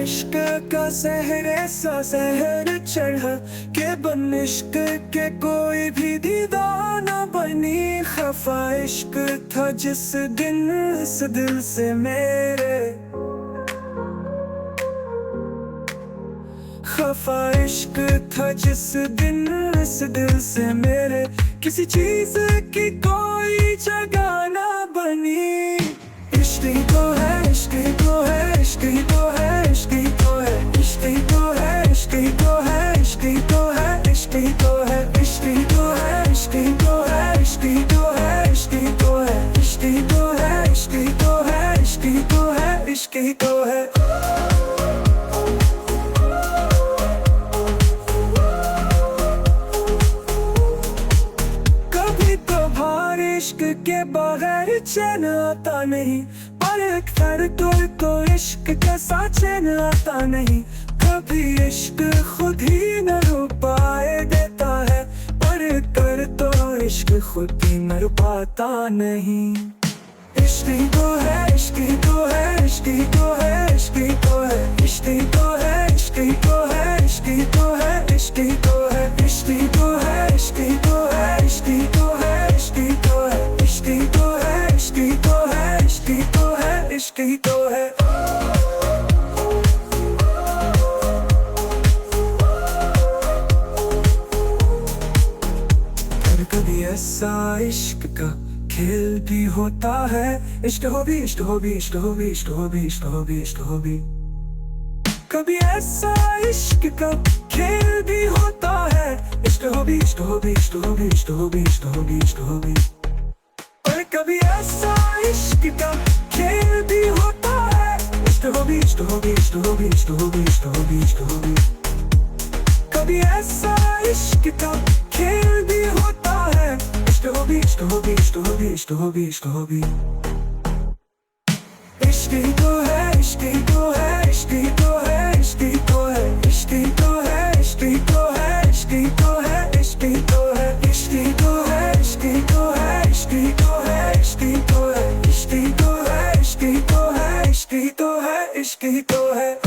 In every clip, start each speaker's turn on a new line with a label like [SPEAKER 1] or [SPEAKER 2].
[SPEAKER 1] इश्क का सहरे सा सहर चढ़ा के बन इश्क के कोई भी दीवाना बनी। खफा इश्क था जिस दिन इस दिल से मेरे, खफा इश्क था जिस दिन इस दिल से मेरे। किसी चीज की कोई जगह ना बनी। इश्क ही तो है, इश्क ही तो है, इश्क ही तो है, इश्क ही तो है, इश्क ही तो है, इश्क ही तो है, इश्क ही तो है, इश्क ही तो है, इश्क ही तो है, इश्क ही तो है, इश्क ही तो है, इश्क ही तो है, इश्क ही तो है, इश्क ही तो है, इश्क ही तो है, इश्क ही तो है। इश्क के बगैर चैन आता नहीं, पर अक्सर तो इश्क के साथ चैन आता नहीं। कभी इश्क खुद ही न रुपाए देता है, पर कर तो इश्क खुद ही न रुपाता नहीं। इश्क ही तो है, इश्क ही तो है, इश्क ही तो है, इश्क ही तो है, इश्क ही तो है, इश्क ही तो है, इश्क ही तो है, इश्क ही तो है, इश्क ही तो है, इश्क ही तो है, इश्क ही तो है, इश्क ही तो है, इश्क ही तो है, इश्क ही तो है, इश्क ही तो है, इश्क ही तो है। कभी ऐसा इश्क का खेल भी होता है। इश्क हो भी, इश्क हो भी, इश्क हो भी, इश्क हो भी, इश्क हो भी, इश्क हो भी। कभी ऐसा इश्क का खेल भी होता है। इश्क हो भी, इश्क हो भी, इश्क हो भी, इश्क हो भी, इश्क हो भी, इश्क हो भी। पर कभी ऐसा इश्क का खेल भी होता है। इश्क हो भी, इश्क हो भी, इश्क हो भी, इश्क हो भी, इश्क हो भी, इश्क हो भी। कभी ऐसा इश्क का खेल भी होता है। इश्क हो भी, इश्क हो भी, इश्क हो भी, इश्क हो भी, इश्क हो भी। इश्क ही तो है, इश्क ही तो है, इश्क ही तो है, इश्क ही तो है, इश्क ही तो है, इश्क ही तो है, इश्क ही तो है, इश्क ही तो है, इश्क ही तो है, इश्क ही तो है, इश्क ही तो है, इश्क ही तो है, इश्क ही तो है, इश्क ही तो है, इश्क ही तो है, इश्क ही तो है।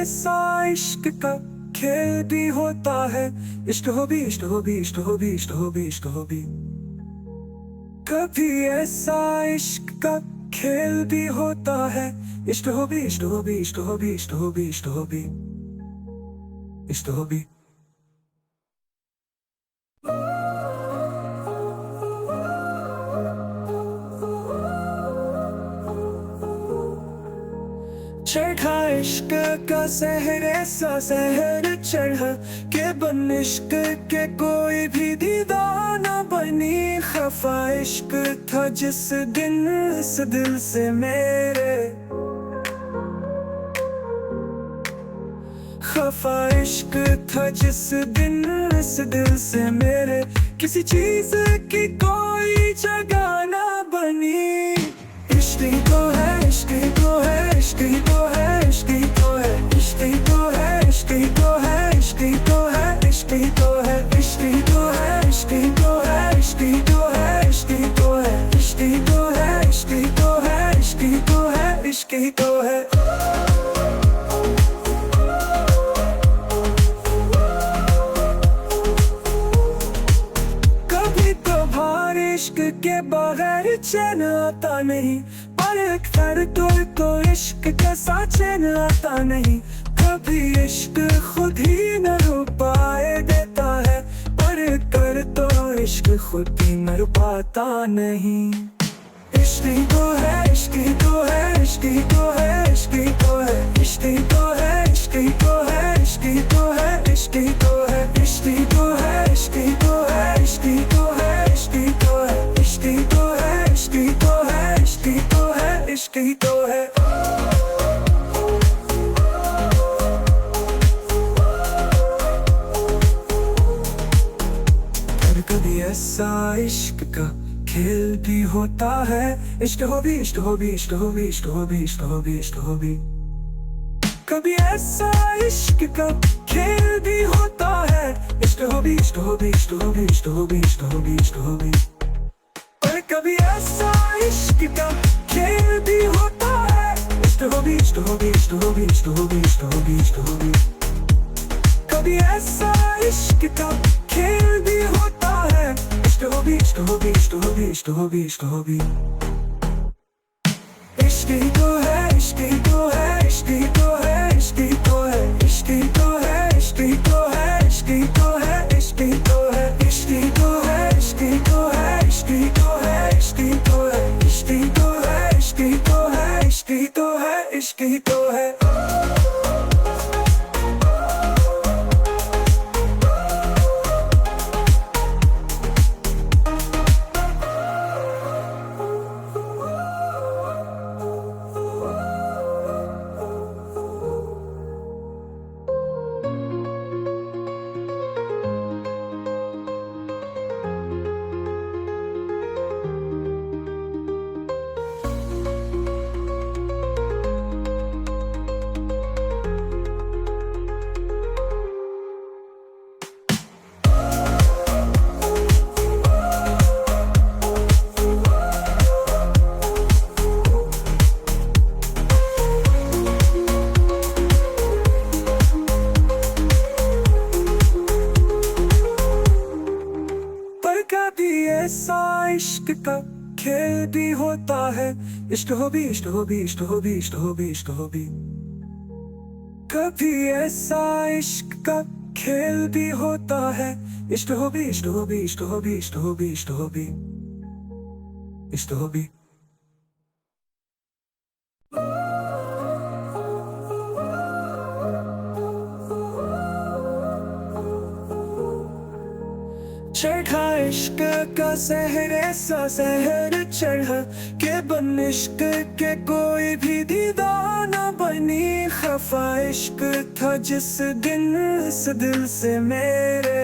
[SPEAKER 1] ऐसा इश्क का खेल भी होता है। इश्क हो भी, इश्क हो भी, इश्क हो भी, इश्क हो भी, इश्क हो भी। कभी ऐसा इश्क का खेल भी होता है। इश्क हो भी, इश्क हो भी, इश्क हो भी, इश्क हो भी, इश्क हो भी, इश्क हो भी। चढ़ा इश्क का सहरे सा सहर चढ़ा के बन इश्क के कोई भी दीवाना बनी। खफा इश्क था जिस दिन इस दिल से मेरे, खफा इश्क था जिस दिन इस दिल से मेरे। किसी चीज की कोई जगह ना बनी। इश्क ही तो है, इश्क ही तो है, इश्क ही तो है, इश्क ही तो है, इश्क ही तो है, इश्क ही तो है, इश्क ही तो है, इश्क ही तो है, इश्क ही तो है, इश्क ही तो है, इश्क ही तो है, इश्क ही तो है, इश्क ही तो है, इश्क ही तो है, इश्क ही तो है, इश्क ही तो है। कभी कभार इश्क के बगैर चैन आता नहीं, पर अक्सर तो इश्क के साथ चैन आता नहीं। कभी इश्क खुद ही न रुपाए देता है, पर कर तो इश्क खुद ही मर पाता नहीं। इश्क ही तो है, इश्क ही तो है, इश्क ही तो है, इश्क ही तो है, इश्क ही तो है, इश्क ही तो है, इश्क ही तो है, इश्क ही तो है, इश्क ही तो है, इश्क ही तो है, इश्क ही तो है, इश्क ही तो है, इश्क ही तो है, इश्क ही तो है, इश्क ही तो है, इश्क ही तो है। कभी ऐसा इश्क का खेल भी होता है। इश्क हो भी, इश्क हो भी, इश्क हो भी, इश्क हो भी, इश्क हो भी, इश्क हो भी। कभी ऐसा इश्क का खेल भी होता है। इश्क हो भी, इश्क हो भी, इश्क हो भी, इश्क हो भी, इश्क हो भी, इश्क हो भी। पर कभी ऐसा इश्क का खेल भी होता है। इश्क हो भी, इश्क हो भी, इश्क हो भी, इश्क हो भी, इश्क हो भी, इश्क हो भी। कभी ऐसा इश्क का खेल भी होता है। इश्क हो भी, इश्क हो भी, इश्क हो भी, इश्क हो भी, इश्क हो भी। इश्क ही तो है, इश्क ही तो है, इश्क ही तो है, इश्क ही तो है, इश्क ही तो है, इश्क ही तो है, इश्क ही तो है, इश्क ही तो है, इश्क ही तो है, इश्क ही तो है, इश्क ही तो है, इश्क ही तो है, इश्क ही तो है, इश्क ही तो है, इश्क ही तो है, इश्क ही तो है। कभी ऐसा इश्क का खेल भी होता है। इश्क हो भी, इश्क हो भी, इश्क हो भी, इश्क हो भी, इश्क हो भी। कभी ऐसा इश्क का खेल भी होता है। इश्क हो भी, इश्क हो भी, इश्क हो भी, इश्क हो भी, इश्क हो भी, इश्क हो भी। चढ़ा इश्क का सहर, ऐसा सहर चढ़ा के बन इश्क के कोई भी दीदार न बनी। खफा इश्क था जिस दिन इस दिल से मेरे,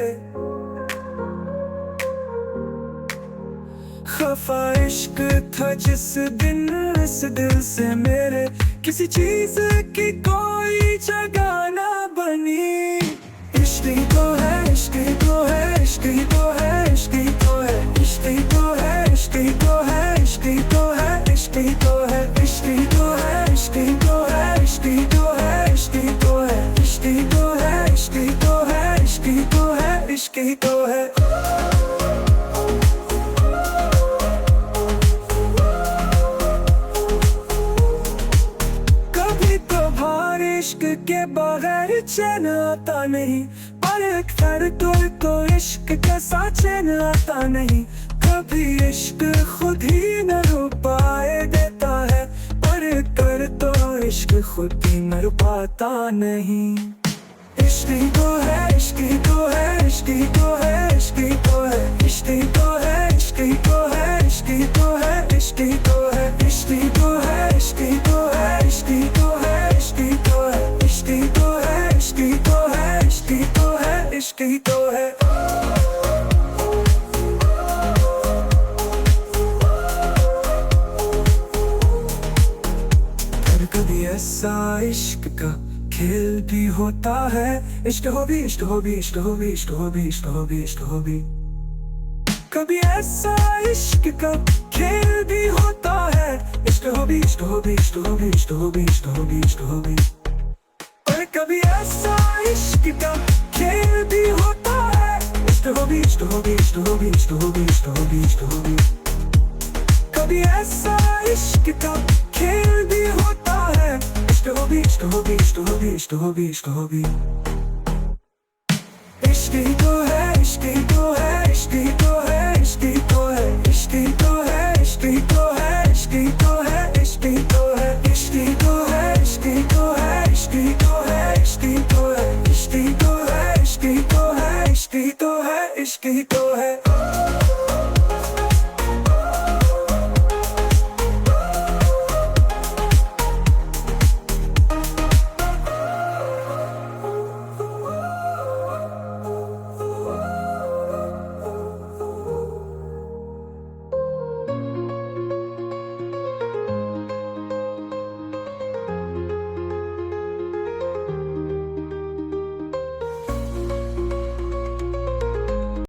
[SPEAKER 1] खफा इश्क था जिस दिन इस दिल से मेरे। किसी चीज की कोई जगह न बनी। इश्क ही तो है, इश्क ही तो है, इश्क ही तो है, इश्क ही तो है, इश्क ही तो है, इश्क ही तो है, इश्क ही तो है, इश्क ही तो है, इश्क ही तो है, इश्क ही तो है, इश्क ही तो है, इश्क ही तो है, इश्क ही तो है, इश्क ही तो है, इश्क ही तो है, इश्क ही तो है। कभी कभार इश्क के बगैर चैन आता नहीं। पर एक तो इश्क कैसा चैन आता नहीं। कभी इश्क खुद ही न रुक पाए देता है। पर कर तो इश्क खुद ही मर पाता नहीं। इश्क ही तो है, इश्क ही तो है, इश्क ही तो है, इश्क ही तो है, इश्क ही तो है, इश्क ही तो है, इश्क ही तो है, इश्क ही तो है, इश्क ही तो है, इश्क ही तो है, इश्क ही तो है, इश्क ही तो है, इश्क ही तो है, इश्क ही तो है, इश्क ही तो है, इश्क ही तो है। कभी ऐसा इश्क का खेल भी होता है। इश्क हो भी, इश्क हो भी, इश्क हो भी, इश्क हो भी, इश्क हो भी, इश्क हो भी। कभी ऐसा इश्क का खेल भी होता है। इश्क हो भी, इश्क हो भी, इश्क हो भी, इश्क हो भी, इश्क हो भी, इश्क हो भी। पर कभी ऐसा इश्क का खेल भी होता है। इश्क हो भी, इश्क हो भी, इश्क हो भी, इश्क हो भी, इश्क हो भी, इश्क हो भी। कभी ऐसा इश्क का खेल भी होता है। इश्क हो भी, इश्क हो भी, इश्क हो भी, इश्क हो भी, इश्क हो भी। इश्क ही तो है, इश्क ही तो है, इश्क ही तो है, इश्क ही तो है, इश्क ही तो है, इश्क ही तो है, इश्क ही तो है, इश्क ही तो है, इश्क ही तो है।